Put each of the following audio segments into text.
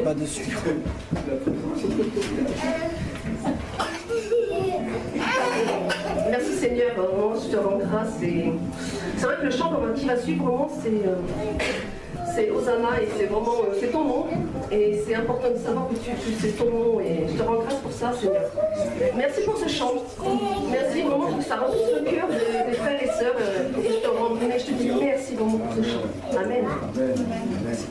Pas de suite. Merci Seigneur, vraiment, je te rends grâce. C'est vrai que le chant qui va suivre, vraiment, c'est Hosanna et c'est vraiment c'est ton nom. Et c'est important de savoir que c'est ton nom. Et je te rends grâce pour ça, Seigneur. Merci pour ce chant. Merci vraiment que ça rentre le cœur des frères et sœurs. Et je te dis merci vraiment pour ce chant. Amen. Merci.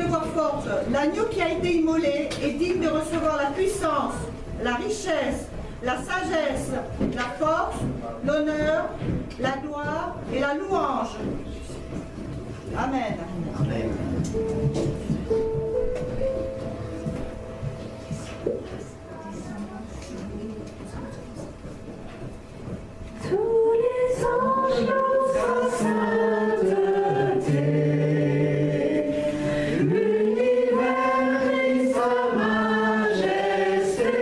voix forte, l'agneau qui a été immolé est digne de recevoir la puissance, la richesse, la sagesse, la force, l'honneur, la gloire et la louange. Amen. Amen. Tous les anges louent sa sainteté, l'univers crie sa majesté,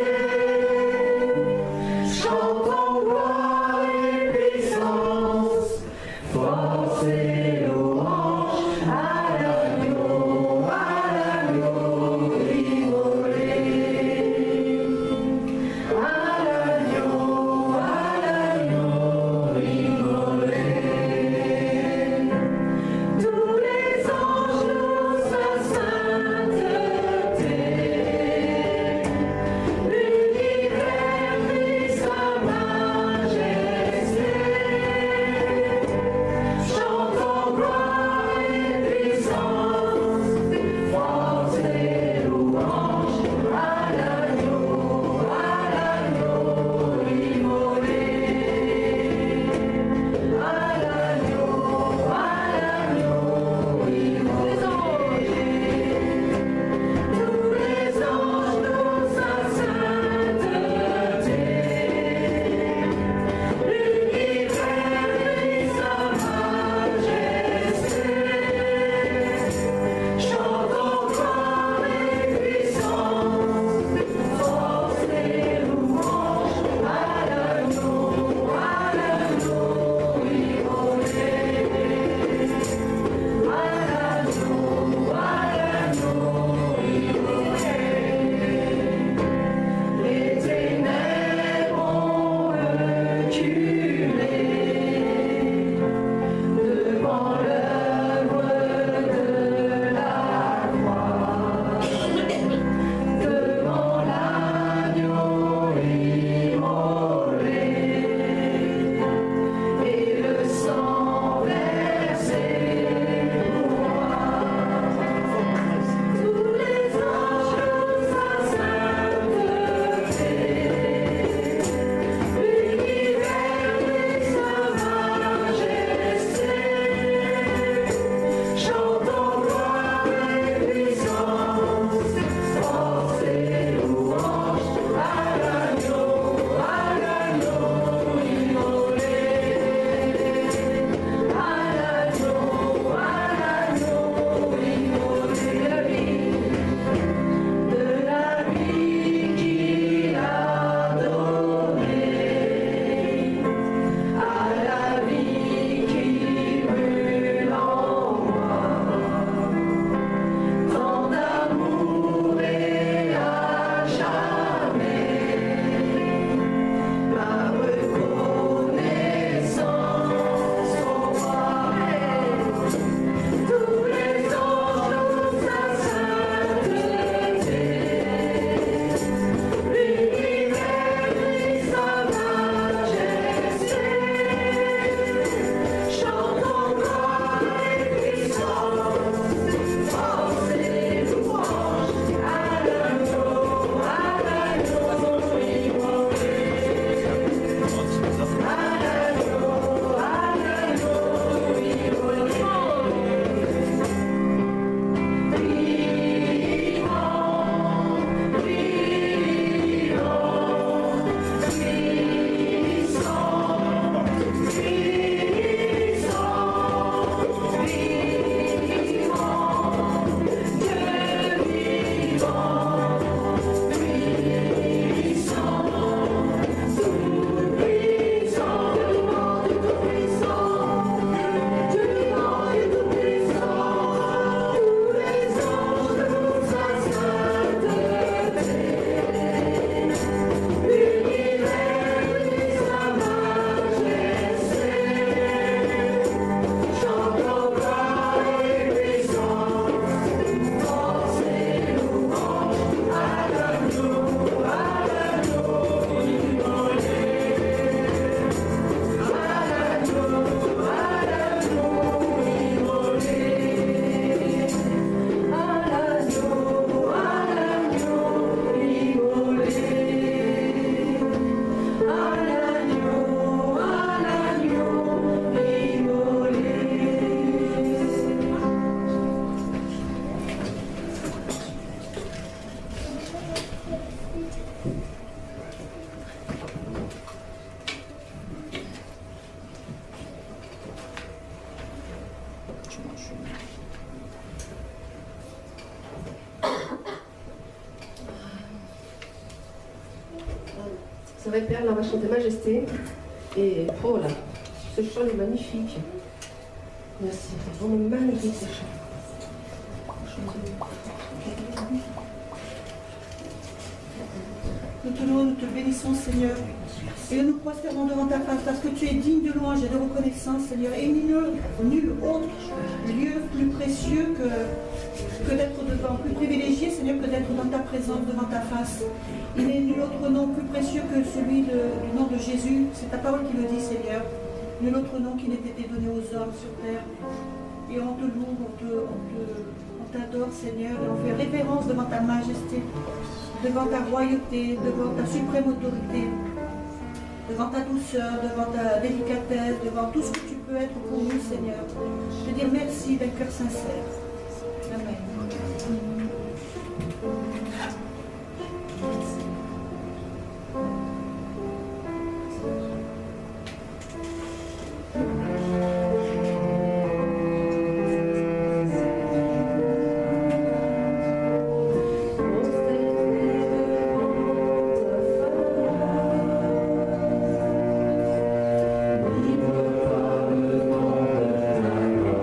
chantons gloire et puissance, force et louange à l'agneau. C'est vrai, Père, là, on va chanter Majesté. Et oh là, ce chant est magnifique. Merci, c'est vraiment magnifique ce chant. Nous te louons, nous te bénissons, Seigneur. Et nous nous prosternons devant ta face parce que tu es digne de louange et de reconnaissance, Seigneur. Et nul autre lieu plus précieux que d'être devant, plus privilégié, Seigneur, que d'être dans ta présence, devant ta face. Il n'est nul autre nom plus précieux que celui du nom de Jésus. C'est ta parole qui le dit, Seigneur. Nul autre nom qui n'ait été donné aux hommes sur terre. Et on te loue, on t'adore, Seigneur, et on fait révérence devant ta majesté, devant ta royauté, devant ta suprême autorité, devant ta douceur, devant ta délicatesse, devant tout ce que tu peux être pour nous, Seigneur. Je veux dire merci d'un cœur sincère. Amen. Libre par le temps de ta gloire.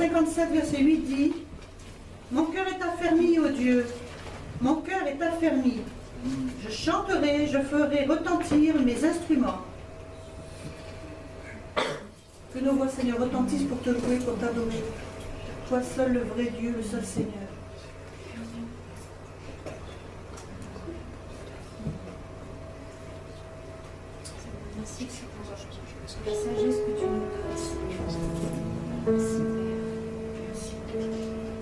57, verset 8 dit, « Mon cœur est affermi, ô Dieu, mon cœur est affermi. Je chanterai, je ferai retentir mes instruments. » Que nos voix, Seigneur, retentissent pour te louer, pour t'adorer. Toi seul, le vrai Dieu, le seul Seigneur. Merci pour la sagesse que tu nous donnes, Seigneur. Merci, Père. Merci.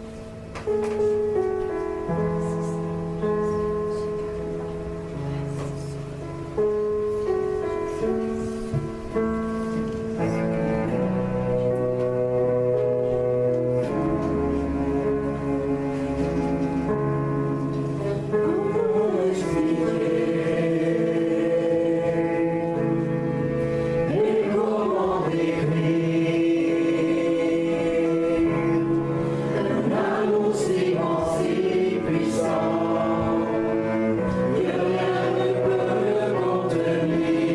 Puissant, que rien ne peut le contenir.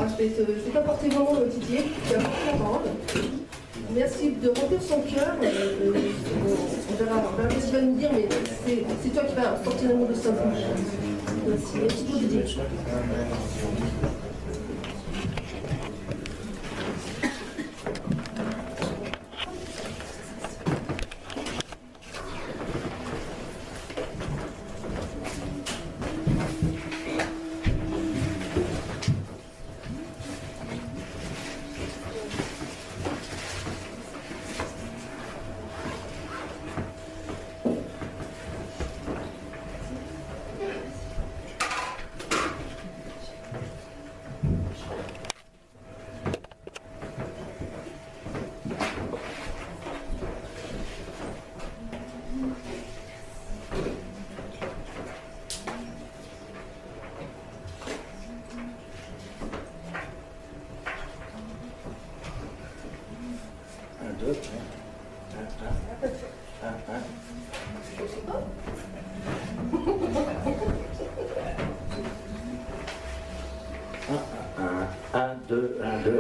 je vais t'apporter vraiment Didier, qui a porté la parole. Merci de remplir son cœur. On verra ce qu'il va nous dire, mais c'est toi qui vas sortir le mot de sa bouche. Merci. Merci beaucoup, Didier.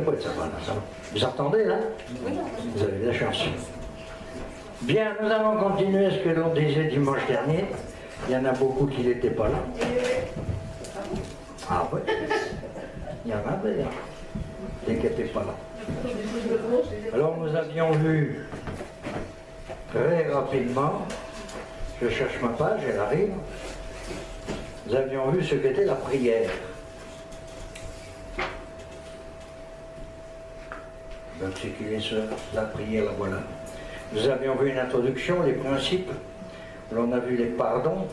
Ouais, ça va, ça va. Vous entendez là? Vous avez de la chance. Bien, nous allons continuer ce que l'on disait dimanche dernier. Il y en a beaucoup qui n'étaient pas là. Ah ouais. Il y en a d'ailleurs. Qui n'étaient pas là. Alors nous avions vu très rapidement, je cherche ma page, elle arrive. Nous avions vu ce qu'était la prière. Donc c'est qu'il est seul, la prière, la voilà. Nous avions vu une introduction, les principes, l'on a vu les pardons,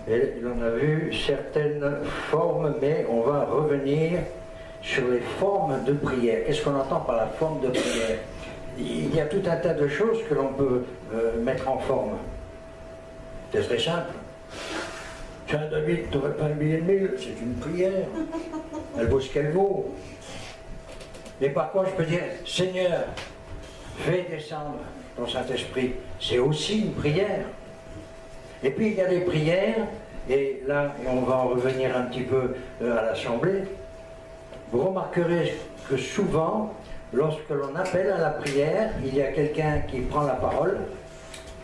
et l'on a vu certaines formes, mais on va revenir sur les formes de prière. Qu'est-ce qu'on entend par la forme de prière? Il y a tout un tas de choses que l'on peut mettre en forme. C'est très simple. Tiens David, tu n'aurais pas un billet de 1000? C'est une prière. Elle vaut ce qu'elle vaut. Mais par contre, je peux dire, Seigneur, fais descendre ton Saint-Esprit. C'est aussi une prière. Et puis il y a des prières, et là, on va en revenir un petit peu à l'Assemblée. Vous remarquerez que souvent, lorsque l'on appelle à la prière, il y a quelqu'un qui prend la parole,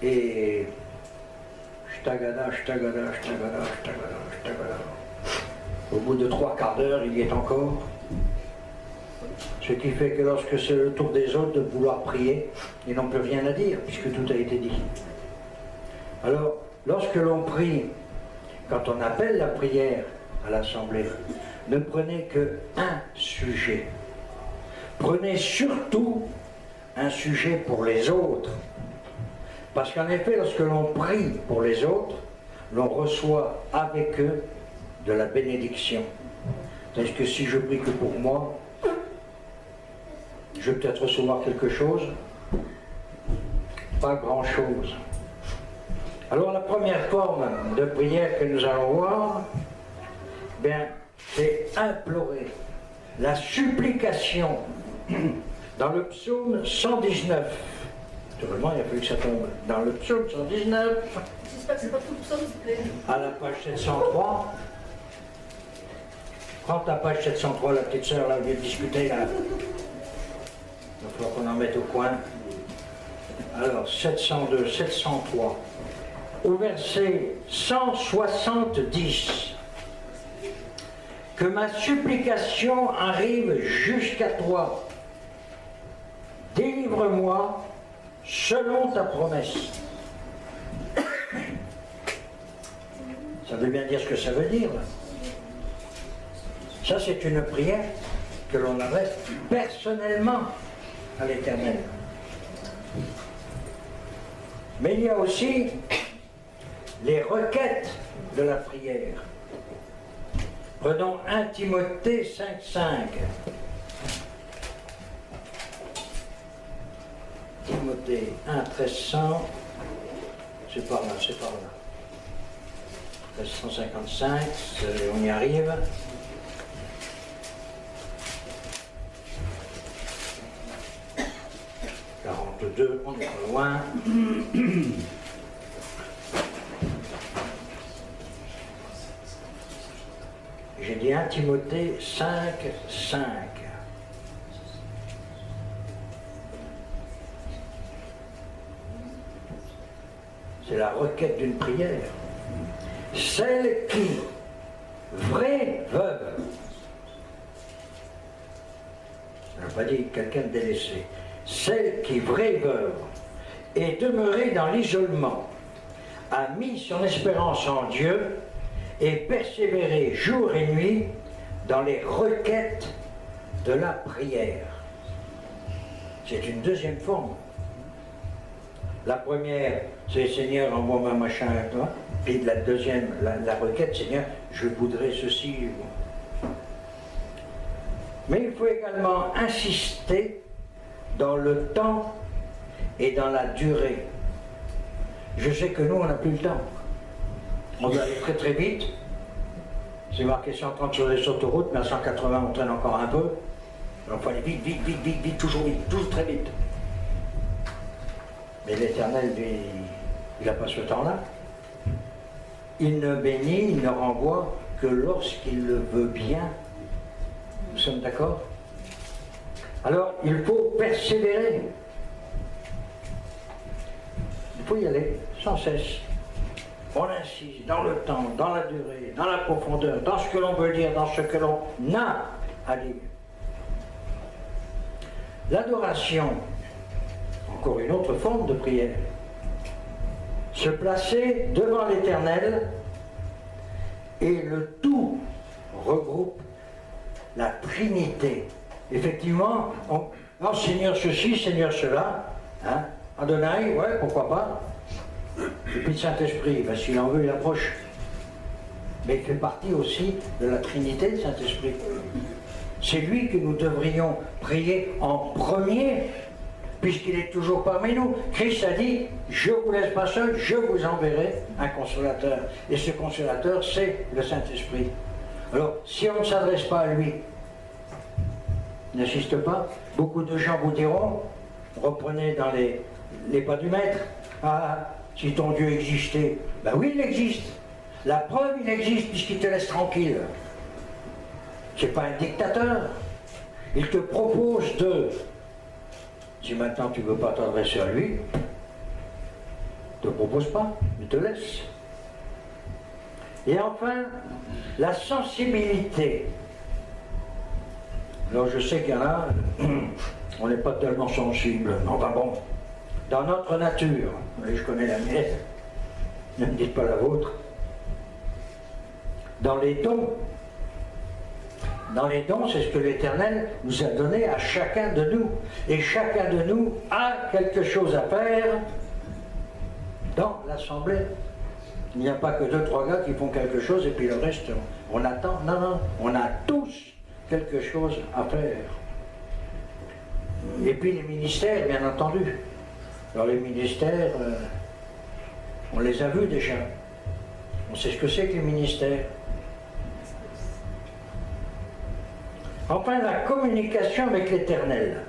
et shtagada, shtagada, shtagada, shtagada, shtagada. Au bout de 3 quarts d'heure, il y est encore. Ce qui fait que lorsque c'est le tour des autres de vouloir prier, ils n'ont plus rien à dire, puisque tout a été dit. Alors, lorsque l'on prie, quand on appelle la prière à l'Assemblée, ne prenez qu'un sujet. Prenez surtout un sujet pour les autres. Parce qu'en effet, lorsque l'on prie pour les autres, l'on reçoit avec eux de la bénédiction. Est-ce que si je prie que pour moi, je vais peut-être recevoir quelque chose? Pas grand-chose. Alors la première forme de prière que nous allons voir, bien, c'est implorer, la supplication. Dans le psaume 119, naturellement il a fallu que ça tombe, dans le psaume 119, j'espère que c'est pas tout le psaume, s'il vous plaît. À la page 703, prends ta page 703, la petite sœur là, vient de discuter là. Il va falloir qu'on en mette au coin. Alors, 702, 703. Au verset 170. Que ma supplication arrive jusqu'à toi. Délivre-moi selon ta promesse. Ça veut bien dire ce que ça veut dire. Ça, c'est une prière que l'on adresse personnellement à l'Éternel. Mais il y a aussi les requêtes de la prière. Prenons 1 Timothée 5,5. Timothée 1, 1300. C'est par là, c'est par là. 1355, on y arrive. On est pas loin. J'ai dit 1 Timothée 5, 5. C'est la requête d'une prière. Celle qui, vraie veuve, je n'ai pas dit quelqu'un de délaissé, celle qui, vraie veuve, est demeurée dans l'isolement, a mis son espérance en Dieu et persévéré jour et nuit dans les requêtes de la prière. C'est une deuxième forme. La première, c'est Seigneur, envoie-moi machin à toi. Puis la deuxième, la requête, Seigneur, je voudrais ceci. Mais il faut également insister dans le temps et dans la durée. Je sais que nous, on n'a plus le temps. On doit aller très très vite. C'est marqué 130 sur les autoroutes, mais à 180 on traîne encore un peu. Donc il faut aller vite, vite, vite, vite, vite, toujours très vite. Mais l'Éternel, lui, il n'a pas ce temps-là. Il ne bénit, il ne renvoie que lorsqu'il le veut bien. Nous sommes d'accord? Alors, il faut persévérer. Il faut y aller, sans cesse. On insiste dans le temps, dans la durée, dans la profondeur, dans ce que l'on veut dire, dans ce que l'on a à dire. L'adoration, encore une autre forme de prière. Se placer devant l'Éternel et le tout regroupe la Trinité. Effectivement, oh, Seigneur ceci, Seigneur cela, hein, Adonai, ouais, pourquoi pas. Et puis le Saint-Esprit, ben, s'il en veut, il approche. Mais il fait partie aussi de la Trinité, le Saint-Esprit. C'est lui que nous devrions prier en premier, puisqu'il est toujours parmi nous. Christ a dit, je ne vous laisse pas seul, je vous enverrai un consolateur. Et ce consolateur, c'est le Saint-Esprit. Alors, si on ne s'adresse pas à lui, n'insiste pas. Beaucoup de gens vous diront, reprenez dans les pas du maître, ah, si ton Dieu existait, ben oui, il existe. La preuve, il existe puisqu'il te laisse tranquille. C'est pas un dictateur. Il te propose de... Si maintenant tu ne veux pas t'adresser à lui, il ne te propose pas, il te laisse. Et enfin, la sensibilité. Alors je sais qu'il y en a, on n'est pas tellement sensible. Enfin bon, dans notre nature, je connais la mienne, ne me dites pas la vôtre, dans les dons, c'est ce que l'Éternel nous a donné à chacun de nous. Et chacun de nous a quelque chose à faire dans l'Assemblée. Il n'y a pas que 2-3 gars qui font quelque chose et puis le reste, on attend. Non, non, on a tous quelque chose à faire. Et puis les ministères, bien entendu. Alors les ministères, on les a vus déjà. On sait ce que c'est que les ministères. Enfin, la communication avec l'Éternel.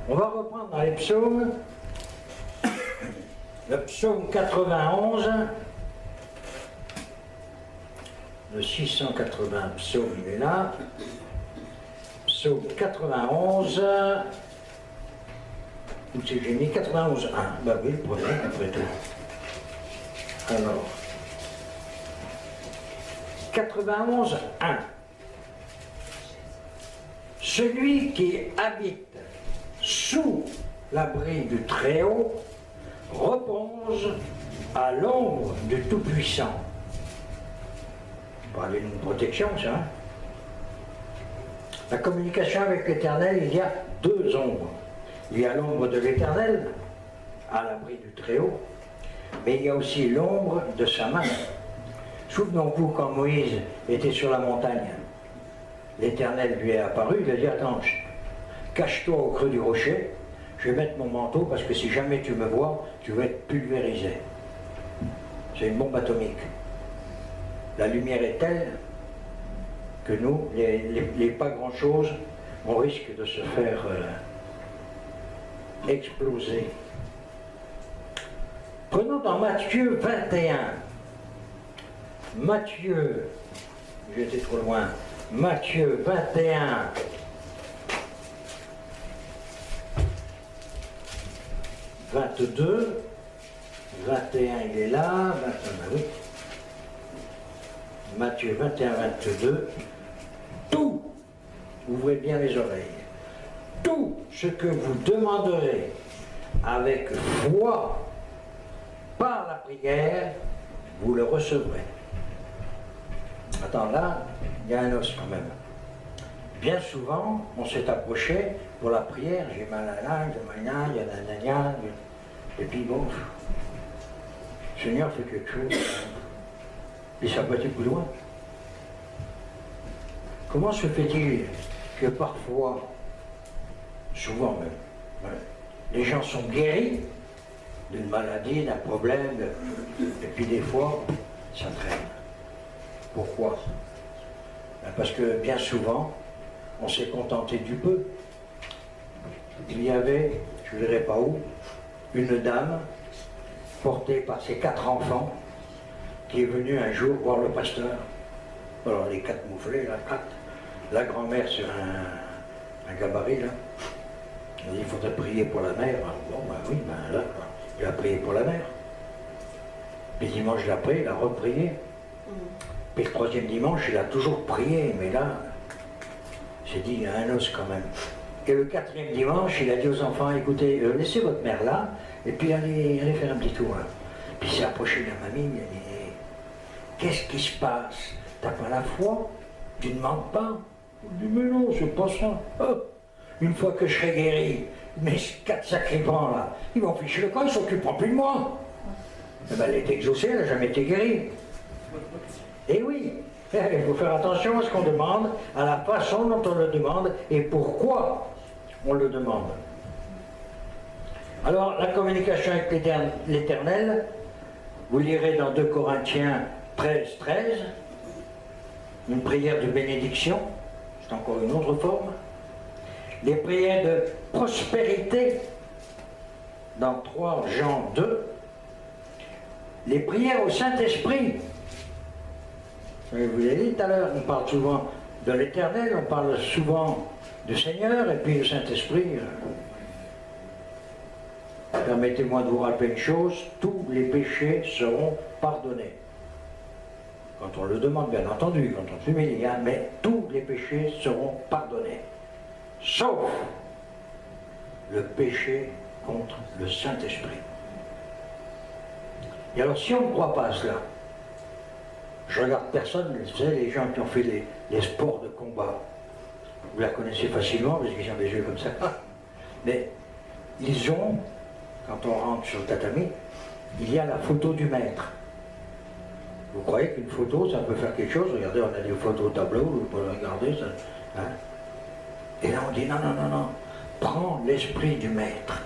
On va reprendre dans les psaumes. Le psaume 91. Le 680 psaume, il est là. Psaume 91. Où c'est que j'ai mis 91, 1. Ben oui, le premier, après tout. Alors. 91, 1. Celui qui habite sous l'abri du Très-Haut repose à l'ombre du Tout-Puissant. On parlait d'une protection, ça. Hein? La communication avec l'Éternel, il y a deux ombres. Il y a l'ombre de l'Éternel, à l'abri du Très-Haut, mais il y a aussi l'ombre de sa main. Souvenons-vous quand Moïse était sur la montagne. L'Éternel lui est apparu, il a dit, attends, cache-toi au creux du rocher, je vais mettre mon manteau parce que si jamais tu me vois, tu vas être pulvérisé. C'est une bombe atomique. La lumière est telle que nous, les pas grand-chose, on risque de se faire exploser. Prenons dans Matthieu 21. Matthieu j'étais trop loin. Matthieu 21. 22. 21, il est là. 21, ben oui. Matthieu 21, 22. Tout, ouvrez bien les oreilles, tout ce que vous demanderez avec foi par la prière, vous le recevrez. Attends, là, il y a un os quand même. Bien souvent, on s'est approché pour la prière, j'ai mal à l'âge, j'ai mal à l'âge, et puis bon, le Seigneur fait quelque chose, et ça peut aller plus loin. Comment se fait-il que parfois, souvent même, les gens sont guéris d'une maladie, d'un problème, et puis des fois, ça traîne. Pourquoi? Parce que bien souvent, on s'est contenté du peu. Il y avait, je ne dirais pas où, une dame portée par ses 4 enfants qui est venue un jour voir le pasteur. Alors les 4 mouflés, là, 4. La grand-mère sur un gabarit, là. Elle dit, il faudrait prier pour la mère. Bon, ben oui, ben là, il a prié pour la mère. Puis dimanche d'après, il a reprié. Puis le 3e dimanche, il a toujours prié, mais là, j'ai dit, il y a un os quand même. Et le 4e dimanche, il a dit aux enfants, écoutez, laissez votre mère là, et puis allez faire un petit tour. Hein. Puis il s'est approché de la mamie, il a dit, qu'est-ce qui se passe? T'as pas la foi? Tu ne demandes pas? Il dit, mais non, c'est pas ça. Oh, une fois que je serai guéri, mes 4 sacripants là, ils vont ficher le camp, ils s'occuperont plus de moi. Eh ben, elle est exaucée, elle n'a jamais été guérie. Et oui, il faut faire attention à ce qu'on demande, à la façon dont on le demande et pourquoi on le demande. Alors, la communication avec l'Éternel, vous lirez dans 2 Corinthiens 13, 13, une prière de bénédiction, c'est encore une autre forme. Les prières de prospérité, dans 3 Jean 2. Les prières au Saint-Esprit. Je vous l'ai dit tout à l'heure, on parle souvent de l'Éternel, on parle souvent du Seigneur, et puis le Saint-Esprit. Permettez-moi de vous rappeler une chose, tous les péchés seront pardonnés. Quand on le demande, bien entendu, quand on s'humilie, hein, mais tous les péchés seront pardonnés. Sauf le péché contre le Saint-Esprit. Et alors, si on ne croit pas à cela, je regarde personne, vous savez, les gens qui ont fait les sports de combat, vous la connaissez facilement, parce qu'ils ont des yeux comme ça, mais ils ont, quand on rentre sur le tatami, il y a la photo du maître. Vous croyez qu'une photo, ça peut faire quelque chose? Regardez, on a des photos au tableau, vous pouvez regarder ça. Hein? Et là, on dit, non, non, non, non, prends l'esprit du maître.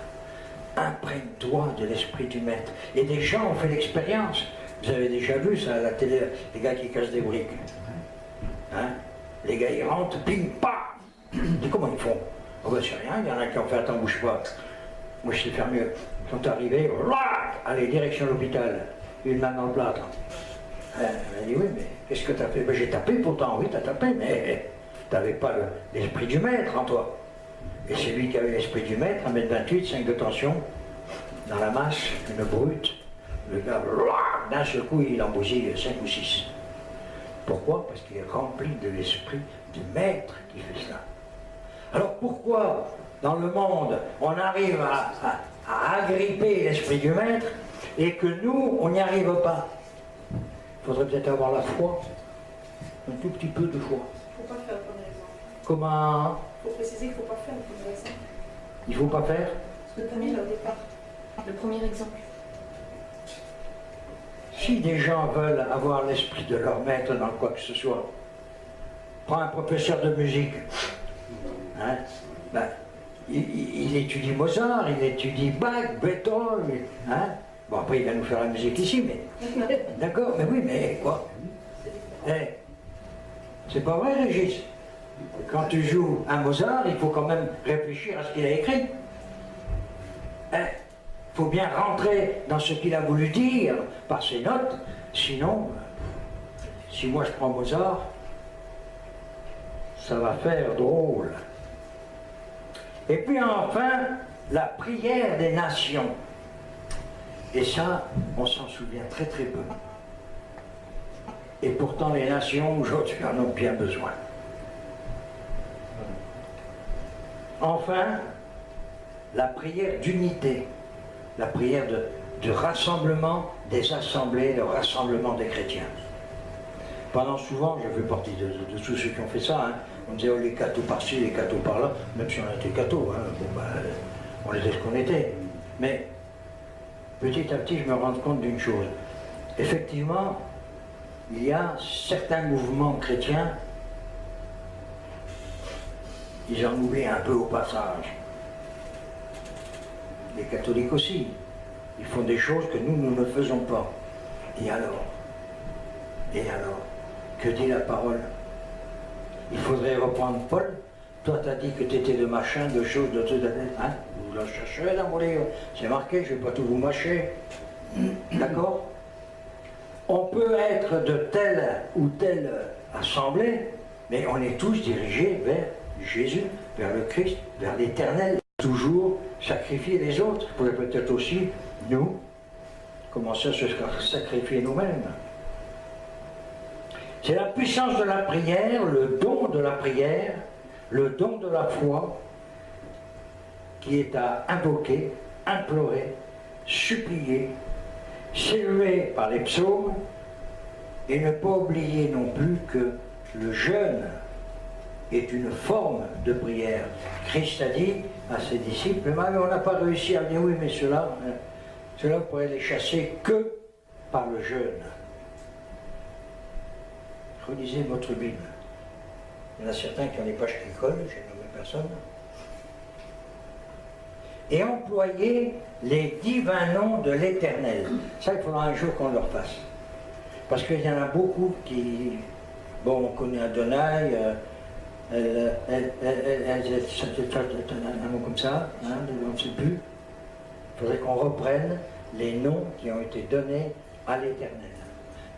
Imprègne-toi de l'esprit du maître. Et des gens ont fait l'expérience. Vous avez déjà vu ça à la télé, les gars qui cassent des briques. Hein? Les gars, ils rentrent, ping, pam. Et comment ils font? Oh ben c'est rien, il y en a qui ont fait, attends, bouge pas. Moi je sais faire mieux. Ils sont arrivés, allez, direction l'hôpital. Une main dans le plâtre. Elle m'a dit, oui, mais qu'est-ce que tu as fait? Ben, j'ai tapé pourtant, oui, tu as tapé, mais tu n'avais pas l'esprit du maître en toi. Et c'est lui qui avait l'esprit du maître, 1m28, 5 de tension, dans la masse, une brute. Le gars, d'un seul coup, il en bousille 5 ou 6. Pourquoi? Parce qu'il est rempli de l'esprit du maître qui fait cela. Alors pourquoi, dans le monde, on arrive à agripper l'esprit du maître et que nous, on n'y arrive pas? Il faudrait peut-être avoir la foi, un tout petit peu de foi. Il ne faut pas faire le premier exemple. Comment? Il faut préciser qu'il ne faut pas faire le premier exemple. Il ne faut pas faire? Ce que tu as mis là au départ. Le premier exemple. Si des gens veulent avoir l'esprit de leur maître dans quoi que ce soit, prends un professeur de musique, hein, ben, il étudie Mozart, il étudie Bach, Beethoven, hein. Bon après il va nous faire la musique ici, mais d'accord, mais oui, mais quoi? C'est pas vrai, Régis? Quand tu joues un Mozart, il faut quand même réfléchir à ce qu'il a écrit. Il faut bien rentrer dans ce qu'il a voulu dire par ses notes, sinon, si moi je prends Mozart, ça va faire drôle. Et puis enfin, la prière des nations. Et ça, on s'en souvient très très peu. Et pourtant, les nations, aujourd'hui, en ont bien besoin. Enfin, la prière d'unité, la prière de rassemblement des assemblées, le rassemblement des chrétiens. Pendant souvent, je fais partie de tous ceux qui ont fait ça, hein. On disait oh, les cathos par-ci, les cathos par-là, même si on était cathos, hein. Bon, ben, on était ce qu'on était. Mais petit à petit, je me rends compte d'une chose. Effectivement, il y a certains mouvements chrétiens, ils en oublient un peu au passage. Les catholiques aussi. Ils font des choses que nous ne faisons pas. Et alors, que dit la parole? Il faudrait reprendre Paul. Toi, tu as dit que tu étais de machin, de choses, de tout, hein? Vous la chercherez dans mon livre. C'est marqué, je ne vais pas tout vous mâcher. D'accord? On peut être de telle ou telle assemblée, mais on est tous dirigés vers Jésus, vers le Christ, vers l'Éternel. Toujours sacrifier les autres. Vous pouvez peut-être aussi, nous, commencer à se sacrifier nous-mêmes. C'est la puissance de la prière, le don de la prière, le don de la foi, qui est à invoquer, implorer, supplier, s'élever par les psaumes, et ne pas oublier non plus que le jeûne est une forme de prière. Christ a dit à ses disciples, mais on n'a pas réussi à dire oui, mais ceux-là, vous pourrez les chasser que par le jeûne. Relisez votre Bible. Il y en a certains qui ont des pages qui collent, j'ai nommé personne. Et employez les divins noms de l'Éternel. Ça, il faudra un jour qu'on le refasse. Parce qu'il y en a beaucoup qui... Bon, on connaît Adonai, un mot comme ça, hein, on ne sait plus. Il faudrait qu'on reprenne les noms qui ont été donnés à l'Éternel,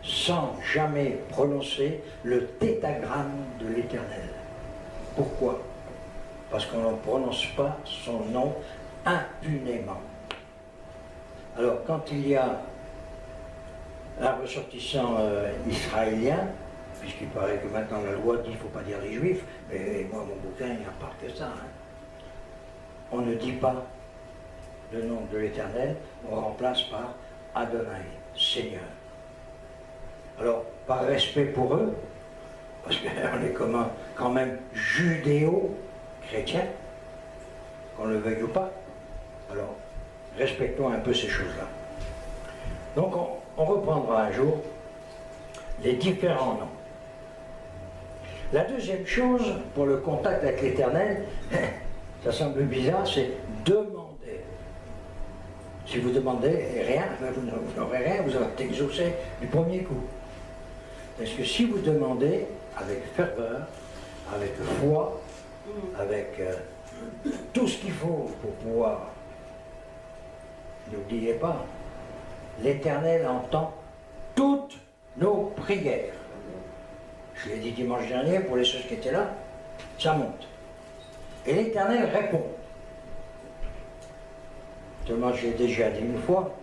sans jamais prononcer le tétragramme de l'Éternel. Pourquoi? Parce qu'on ne prononce pas son nom impunément. Alors, quand il y a un ressortissant israélien, puisqu'il paraît que maintenant la loi dit qu'il ne faut pas dire les juifs, mais moi, mon bouquin, il n'y a pas que ça. Hein. On ne dit pas le nom de l'Éternel, on remplace par Adonai, Seigneur. Alors, par respect pour eux, parce qu'on est quand même judéo-chrétiens, qu'on le veuille ou pas, alors respectons un peu ces choses-là. Donc, on reprendra un jour les différents noms. La deuxième chose, pour le contact avec l'Éternel, ça semble bizarre, c'est demander. Si vous demandez rien, vous n'aurez rien, vous allez être exaucé du premier coup. Parce que si vous demandez avec ferveur, avec foi, avec tout ce qu'il faut pour pouvoir, n'oubliez pas, l'Éternel entend toutes nos prières. Je l'ai dit dimanche dernier, pour les ceux qui étaient là, ça monte. Et l'Éternel répond. Seulement, je l'ai déjà dit une fois,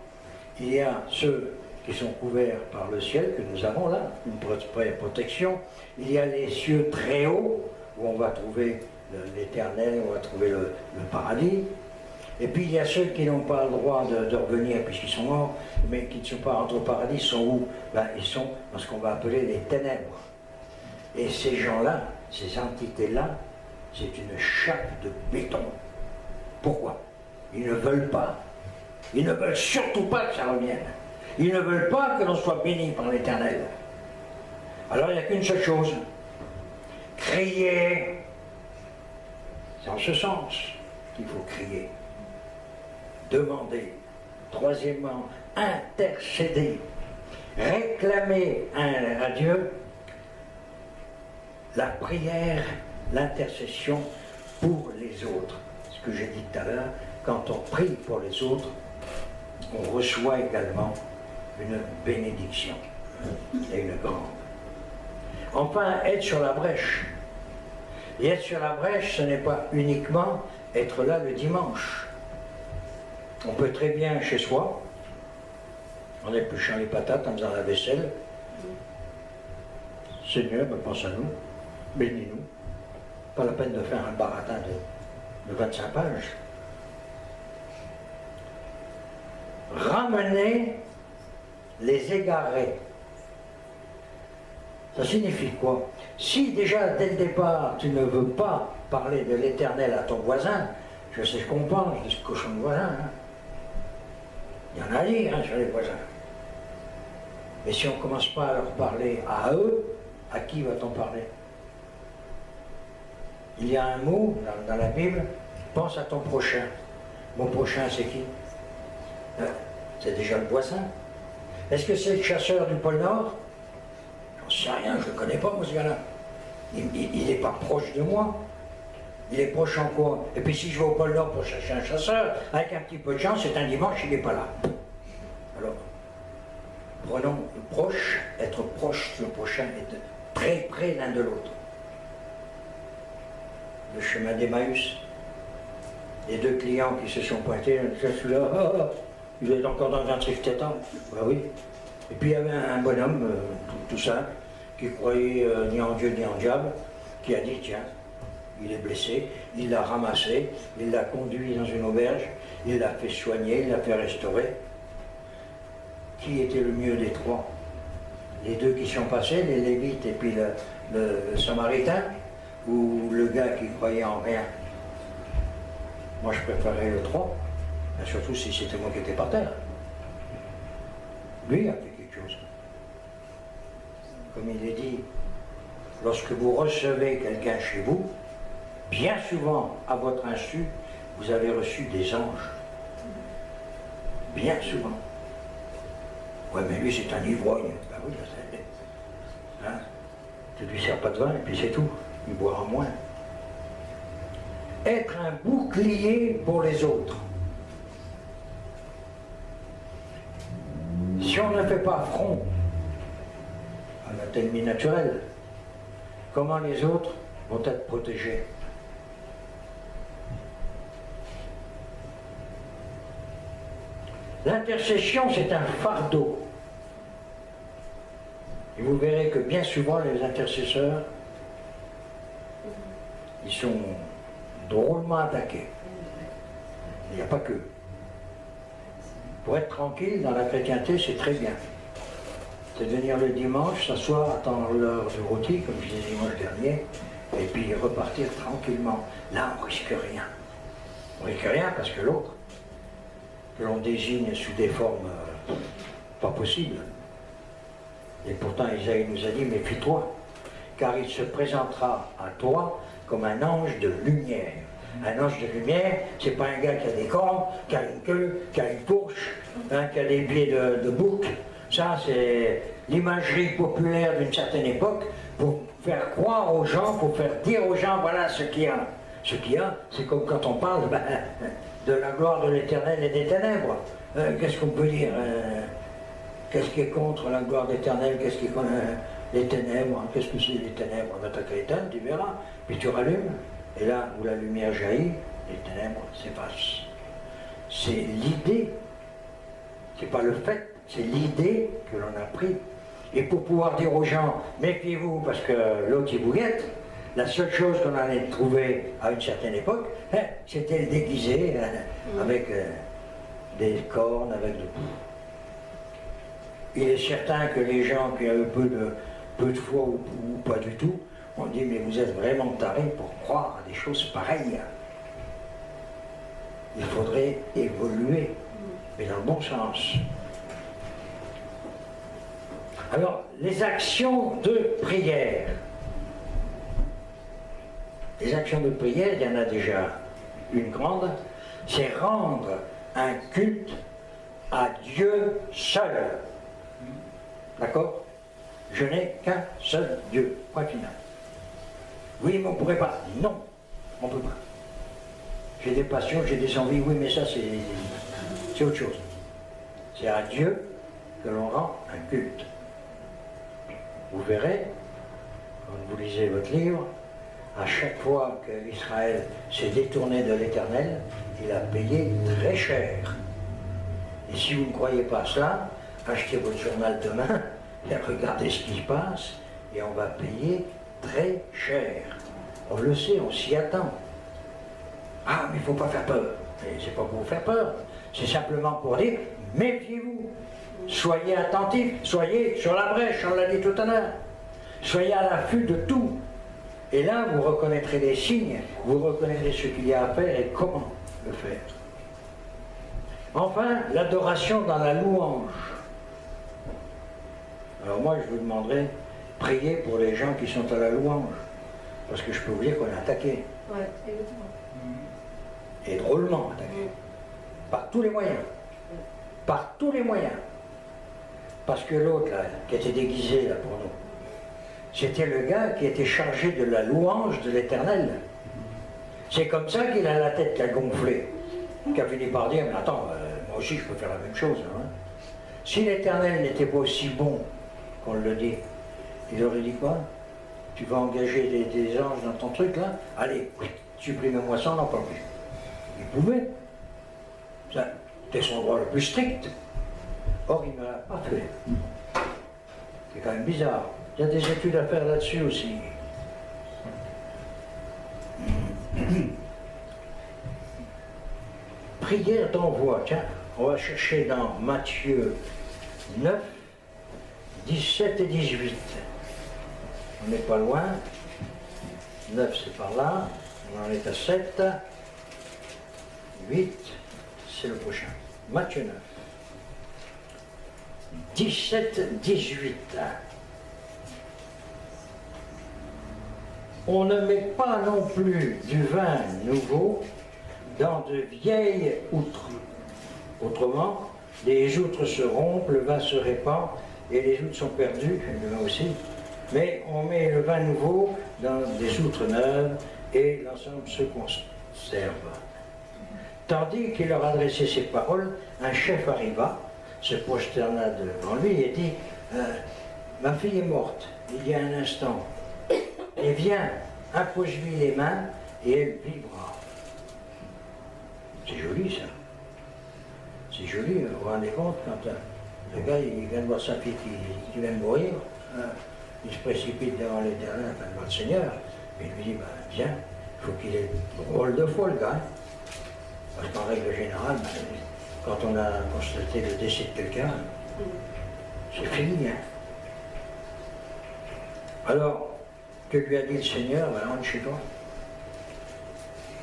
il y a ceux qui sont couverts par le ciel, que nous avons là, une protection. Il y a les cieux très hauts, où on va trouver l'Éternel, on va trouver le paradis. Et puis il y a ceux qui n'ont pas le droit de revenir puisqu'ils sont morts, mais qui ne sont pas rentrés au paradis, ils sont où? Ben, ils sont dans ce qu'on va appeler les ténèbres. Et ces gens-là, ces entités-là, c'est une chape de béton. Pourquoi? Ils ne veulent pas. Ils ne veulent surtout pas que ça revienne. Ils ne veulent pas que l'on soit béni par l'Éternel. Alors il n'y a qu'une seule chose. Crier. C'est en ce sens qu'il faut crier. Demander. Troisièmement, intercéder. Réclamer à Dieu la prière, l'intercession pour les autres. Ce que j'ai dit tout à l'heure, quand on prie pour les autres, on reçoit également une bénédiction, et une grande. Enfin, être sur la brèche. Et être sur la brèche, ce n'est pas uniquement être là le dimanche. On peut très bien chez soi, en épluchant les patates, en faisant la vaisselle. Seigneur, pense à nous, bénis-nous. Pas la peine de faire un baratin de 25 pages. Ramener les égarés. Ça signifie quoi? Si déjà, dès le départ, tu ne veux pas parler de l'Éternel à ton voisin, je sais ce qu'on parle de ce cochon de voisin. Hein. Il y en a à lire hein, sur les voisins. Mais si on ne commence pas à leur parler à eux, à qui va-t-on parler? Il y a un mot dans la Bible, pense à ton prochain. Mon prochain, c'est qui? C'est déjà le voisin. Est-ce que c'est le chasseur du pôle Nord? J'en sais rien, je ne le connais pas, moi, ce gars-là. Il n'est pas proche de moi. Il est proche en quoi? Et puis si je vais au pôle Nord pour chercher un chasseur, avec un petit peu de chance, c'est un dimanche, il n'est pas là. Alors, prenons le proche, être proche du prochain, être très près l'un de l'autre. Le chemin d'Emmaüs, les deux clients qui se sont pointés, celui-là, il est encore dans un triftétan. Ben oui. Et puis il y avait un bonhomme, tout simple, qui croyait ni en Dieu ni en diable, qui a dit tiens, il est blessé, il l'a ramassé, il l'a conduit dans une auberge, il l'a fait soigner, il l'a fait restaurer. Qui était le mieux des trois? Les deux qui sont passés, les Lévites et puis le Samaritain, ou le gars qui croyait en rien? Moi je préférais le 3, surtout si c'était moi qui étais par terre. Lui a fait quelque chose. Comme il est dit, lorsque vous recevez quelqu'un chez vous, bien souvent, à votre insu, vous avez reçu des anges. Bien souvent. Ouais, mais lui, c'est un ivrogne. Ben oui, hein? Tu ne lui sers pas de vin, et puis c'est tout. Il boira moins. Être un bouclier pour les autres. Si on ne fait pas front à la ennemi naturel, comment les autres vont être protégés? L'intercession, c'est un fardeau. Et vous verrez que bien souvent, les intercesseurs, ils sont drôlement attaqués. Il n'y a pas que. Pour être tranquille dans la chrétienté, c'est très bien. C'est de venir le dimanche, s'asseoir, attendre l'heure du rôti, comme je disais dimanche dernier, et puis repartir tranquillement. Là, on ne risque rien. On ne risque rien parce que l'autre, que l'on désigne sous des formes pas possibles. Et pourtant, Isaïe nous a dit, méfie-toi, car il se présentera à toi comme un ange de lumière. Un ange de lumière, c'est pas un gars qui a des cornes, qui a une queue, qui a une fourche, hein, qui a des pieds de bouc. Ça, c'est l'imagerie populaire d'une certaine époque pour faire croire aux gens, pour faire dire aux gens, voilà ce qu'il y a. Ce qu'il y a, c'est comme quand on parle de la gloire de l'Éternel et des ténèbres. Qu'est-ce qu'on peut dire? Qu'est-ce qui est contre la gloire d'Éternel? Qu'est-ce qui est contre les ténèbres? Qu'est-ce que c'est les ténèbres? On va t'éteindre, tu verras. Puis tu rallumes. Et là où la lumière jaillit, les ténèbres s'effacent. C'est l'idée, c'est pas le fait, c'est l'idée que l'on a pris. Et pour pouvoir dire aux gens, méfiez-vous parce que l'autre il vous guette, la seule chose qu'on allait trouver à une certaine époque, c'était le déguisé avec des cornes, avec de... Il est certain que les gens qui ont eu peu de foi ou pas du tout, on dit, mais vous êtes vraiment tarés pour croire à des choses pareilles. Il faudrait évoluer, mais dans le bon sens. Alors, les actions de prière. Les actions de prière, il y en a déjà une grande, c'est rendre un culte à Dieu seul. D'accord? Je n'ai qu'un seul Dieu. Point final. Oui, mais on ne pourrait pas. Non, on ne peut pas. J'ai des passions, j'ai des envies, oui, mais ça c'est autre chose. C'est à Dieu que l'on rend un culte. Vous verrez, quand vous lisez votre livre, à chaque fois qu'Israël s'est détourné de l'Éternel, il a payé très cher. Et si vous ne croyez pas cela, achetez votre journal demain et regardez ce qui se passe et on va payer très cher. On le sait, on s'y attend. Ah, mais il ne faut pas faire peur. Et c'est pas pour vous faire peur, c'est simplement pour dire, méfiez-vous. Soyez attentifs, soyez sur la brèche, on l'a dit tout à l'heure. Soyez à l'affût de tout. Et là, vous reconnaîtrez les signes, vous reconnaîtrez ce qu'il y a à faire et comment le faire. Enfin, l'adoration dans la louange. Alors moi, je vous demanderai, priez pour les gens qui sont à la louange. Parce que je peux vous dire qu'on est attaqué. Ouais, exactement. Et drôlement attaqué. Par tous les moyens. Par tous les moyens. Parce que l'autre, là, qui était déguisé là, pour nous, c'était le gars qui était chargé de la louange de l'Éternel. C'est comme ça qu'il a la tête qui a gonflé. Qui a fini par dire, mais attends, moi aussi je peux faire la même chose. Hein. Si l'Éternel n'était pas aussi bon qu'on le dit, il aurait dit quoi? Tu vas engager des anges dans ton truc là? Allez, supprime-moi ça, on n'en parle plus. Il pouvait. C'était son droit le plus strict. Or, il ne l'a pas fait. C'est quand même bizarre. Il y a des études à faire là-dessus aussi. Prière d'envoi. Tiens, on va chercher dans Matthieu 9, 17 et 18. On n'est pas loin. 9, c'est par là. On en est à 7. 8, c'est le prochain. Matthieu 9. 17, 18. On ne met pas non plus du vin nouveau dans de vieilles outres. Autrement, les outres se rompent, le vin se répand et les outres sont perdues, le vin aussi. Mais on met le vin nouveau dans des outres neuves et l'ensemble se conserve. Tandis qu'il leur adressait ces paroles, un chef arriva, se prosterna devant lui et dit ma fille est morte il y a un instant. Et viens, impose-lui les mains et elle vivra. C'est joli ça. C'est joli, vous vous rendez compte quand le gars il vient de voir sa fille qui vient de mourir, il se précipite devant l'Éternel, enfin devant le Seigneur, et il lui dit viens, il faut qu'il ait rôle de foi le gars. Parce qu'en règle générale, quand on a constaté le décès de quelqu'un, c'est fini. Hein. Alors, que lui a dit le Seigneur? Rentre chez toi.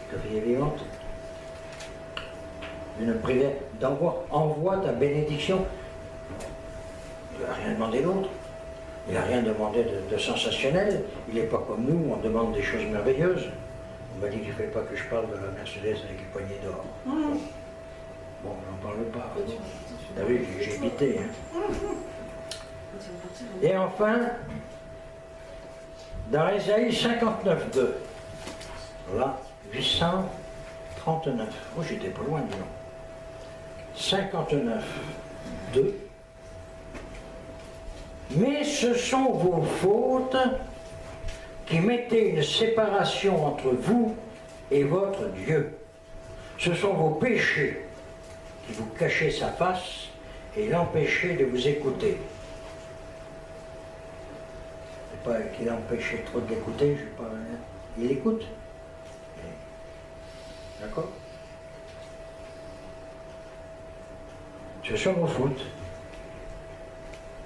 Ta fille est vivante. Une prière d'envoi. Envoie ta bénédiction. Il n'a rien demandé d'autre. Il n'a rien demandé de sensationnel. Il n'est pas comme nous, on demande des choses merveilleuses. On m'a dit qu'il ne fallait pas que je parle de la Mercedes avec les poignées d'or. Bon, on n'en parle pas. T'as vu, j'ai évité. Hein. Et enfin, dans Ésaïe 59.2, voilà, 839. Oh, j'étais pas loin, dis donc. 59.2. Mais ce sont vos fautes qui mettez une séparation entre vous et votre Dieu. Ce sont vos péchés qui vous cachez sa face et l'empêchez de vous écouter. C'est pas qu'il empêchait trop de l'écouter, je sais pas. Il écoute. D'accord? Ce sont vos fautes.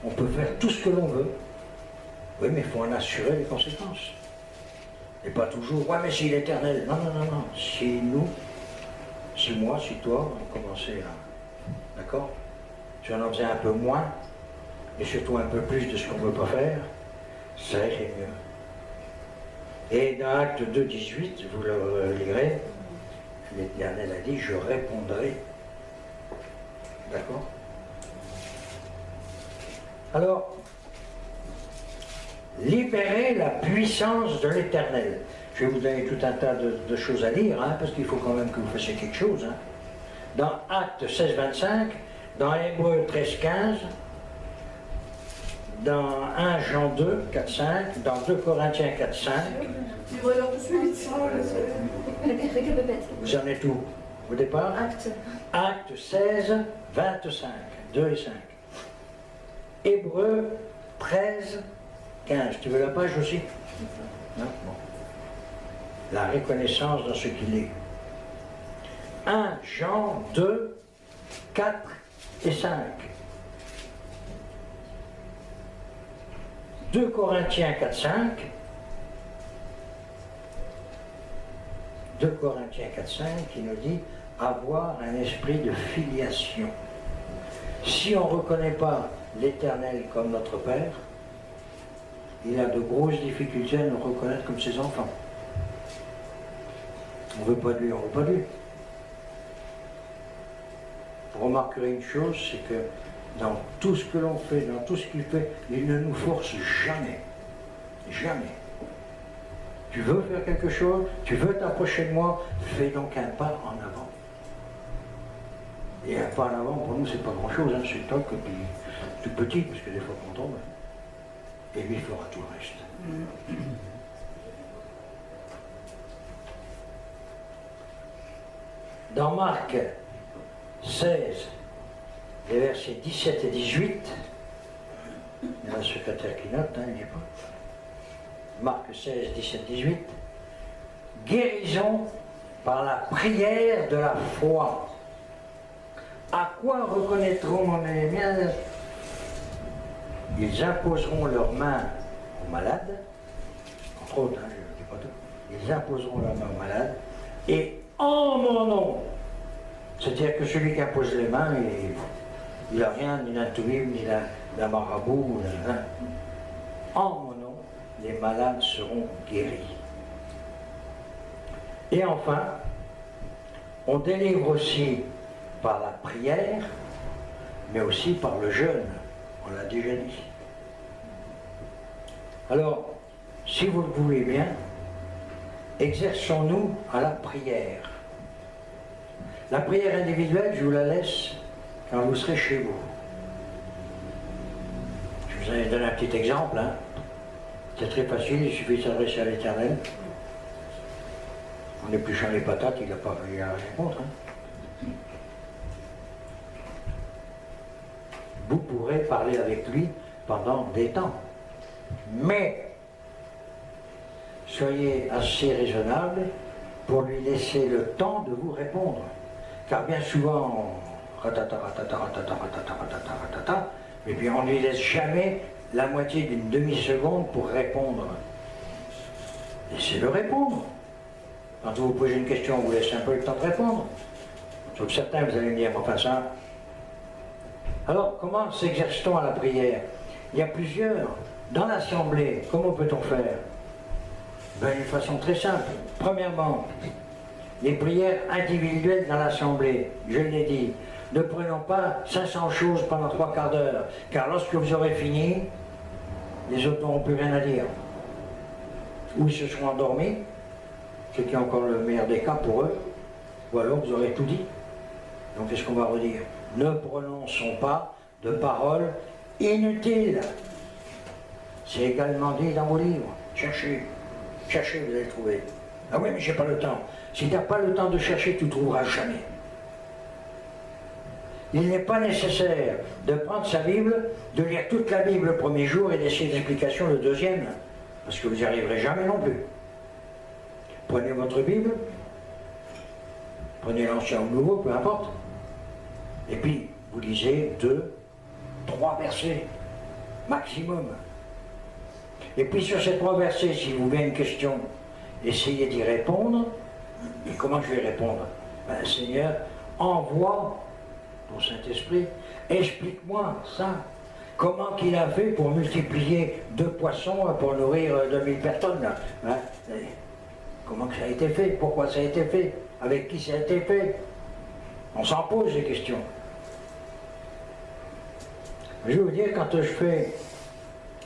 On peut faire tout ce que l'on veut. Oui, mais il faut en assurer les conséquences. Et pas toujours, ouais, mais c'est l'Éternel. Non, non, non, non. Si nous, si moi, si toi, on commençait à... D'accord? Si on en faisait un peu moins, et surtout un peu plus de ce qu'on ne veut pas faire, ça irait mieux. Et dans Acte 2, 18, vous le lirez, l'Éternel a dit, je répondrai. D'accord? Alors, libérer la puissance de l'Éternel. Je vais vous donner tout un tas de choses à lire, hein, parce qu'il faut quand même que vous fassiez quelque chose. Hein. Dans Actes 16, 25, dans Hébreux 13, 15, dans 1 Jean 2, 4, 5, dans 2 Corinthiens 4, 5, Tu vois alors tout de suite. Vous en êtes où au départ? Acte. Acte 16, 25, 2 et 5. Hébreux 13, 15. Tu veux la page aussi? Non? Bon. La reconnaissance dans ce qu'il est. 1 Jean 2, 4 et 5. 2 Corinthiens 4, 5. 2 Corinthiens 4, 5 qui nous dit avoir un esprit de filiation. Si on ne reconnaît pas l'Éternel comme notre Père, il a de grosses difficultés à nous reconnaître comme ses enfants. On ne veut pas de lui, on ne veut pas de lui. Vous remarquerez une chose, c'est que dans tout ce que l'on fait, dans tout ce qu'il fait, il ne nous force jamais. Jamais. Tu veux faire quelque chose, tu veux t'approcher de moi, fais donc un pas en avant. Et un pas en avant, pour nous, c'est pas grand-chose, hein, c'est top, puis tout petit, parce que des fois on tombe. Et lui fera tout le reste. Dans Marc 16, les versets 17 et 18, il y a un secrétaire qui note, hein, il n'y est pas. Marc 16, 17, 18. Guérison par la prière de la foi. À quoi reconnaîtront les miens? Ils imposeront leurs mains aux malades, entre autres, hein, je ne dis pas tout. Ils imposeront leurs mains aux malades, et en mon nom, c'est-à-dire que celui qui impose les mains, il n'a rien, ni d'un toubib, ni d'un marabout, rien. En mon nom, les malades seront guéris. Et enfin, on délivre aussi par la prière, mais aussi par le jeûne. On l'a déjà dit. Alors, si vous le voulez bien, exerçons-nous à la prière. La prière individuelle, je vous la laisse quand vous serez chez vous. Je vous en donne un petit exemple. Hein. C'est très facile, il suffit de s'adresser à l'Éternel. En épluchant les patates, il n'a rien contre. Hein. Vous pourrez parler avec lui pendant des temps. Mais, soyez assez raisonnable pour lui laisser le temps de vous répondre. Car bien souvent, et puis on ne lui laisse jamais la moitié d'une demi-seconde pour répondre. Laissez-le répondre. Quand vous vous posez une question, on vous laisse un peu le temps de répondre. Sauf certains, vous allez me dire, enfin ça. Alors, comment s'exerce-t-on à la prière? Il y a plusieurs. Dans l'assemblée, comment peut-on faire? Ben, d'une façon très simple. Premièrement, les prières individuelles dans l'assemblée, je l'ai dit, ne prenons pas 500 choses pendant 3 quarts d'heure, car lorsque vous aurez fini, les autres n'auront plus rien à dire. Ou ils se seront endormis, ce qui est encore le meilleur des cas pour eux, ou alors vous aurez tout dit. Donc qu'est-ce qu'on va redire? Ne prononçons pas de paroles inutiles. C'est également dit dans vos livres. Cherchez, cherchez, vous allez le trouver. Ah oui, mais j'ai pas le temps. Si tu n'as pas le temps de chercher, tu ne trouveras jamais. Il n'est pas nécessaire de prendre sa Bible, de lire toute la Bible le premier jour et d'essayer d'explication le deuxième, parce que vous n'y arriverez jamais non plus. Prenez votre Bible, prenez l'Ancien ou le Nouveau, peu importe, et puis vous lisez 2, 3 versets, maximum. Et puis sur ces 3 versets, si vous vient une question, essayez d'y répondre. Et comment je vais répondre? Ben, Seigneur, envoie ton Saint-Esprit, explique-moi ça. Comment qu'il a fait pour multiplier 2 poissons pour nourrir 2000 personnes là, hein? Comment que ça a été fait? Pourquoi ça a été fait? Avec qui ça a été fait? On s'en pose des questions. Je vais vous dire, quand je fais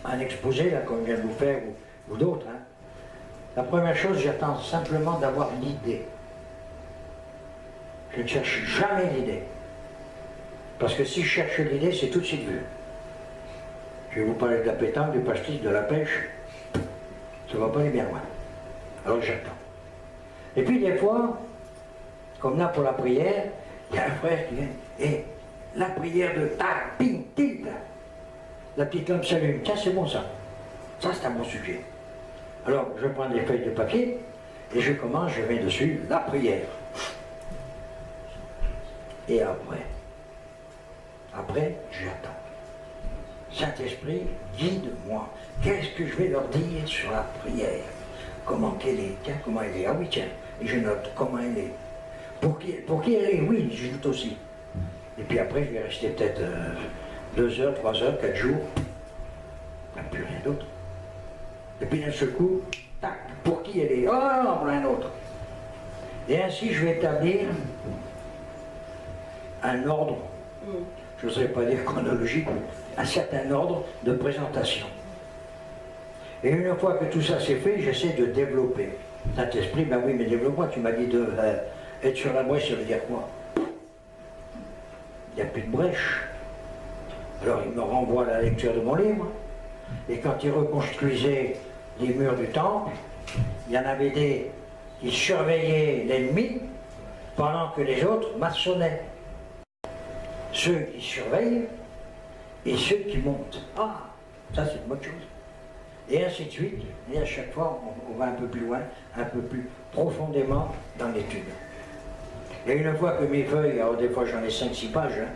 un exposé, là, comme je viens de vous faire, ou d'autres, hein, la première chose, j'attends simplement d'avoir l'idée. Je ne cherche jamais l'idée. Parce que si je cherche l'idée, c'est tout de suite vu. Je vais vous parler de la pétanque, du pastis, de la pêche. Ça ne va pas aller bien loin. Alors j'attends. Et puis des fois, comme là pour la prière, il y a un frère qui vient, et la prière de tac, ping, tilt, la petite lampe s'allume. Tiens, c'est bon ça. Ça, c'est un bon sujet. Alors, je prends des feuilles de papier et je commence, je mets dessus la prière. Et après, j'attends. Saint-Esprit, guide-moi. Qu'est-ce que je vais leur dire sur la prière? Comment qu'elle est? Tiens, comment elle est? Ah oui, tiens. Et je note comment elle est. Pour qui elle est? Oui, je note aussi. Et puis après, je vais rester peut-être 2 heures, 3 heures, 4 jours. Il n'y a plus rien d'autre. Et puis d'un seul coup, tac, pour qui elle est? Oh non, pour un autre. Et ainsi, je vais établir un ordre, je n'oserais pas dire chronologique, un certain ordre de présentation. Et une fois que tout ça c'est fait, j'essaie de développer. Saint-Esprit, ben oui, mais développe-moi, tu m'as dit de être sur la brèche, ça veut dire quoi? Il n'y a plus de brèche. Alors il me renvoie à la lecture de mon livre, et quand il reconstruisait les murs du temple, il y en avait des qui surveillaient l'ennemi pendant que les autres maçonnaient. Ceux qui surveillent et ceux qui montent. Ah, ça c'est une bonne chose. Et ainsi de suite, et à chaque fois on va un peu plus loin, un peu plus profondément dans l'étude. Et une fois que mes feuilles, alors des fois j'en ai 5-6 pages, hein,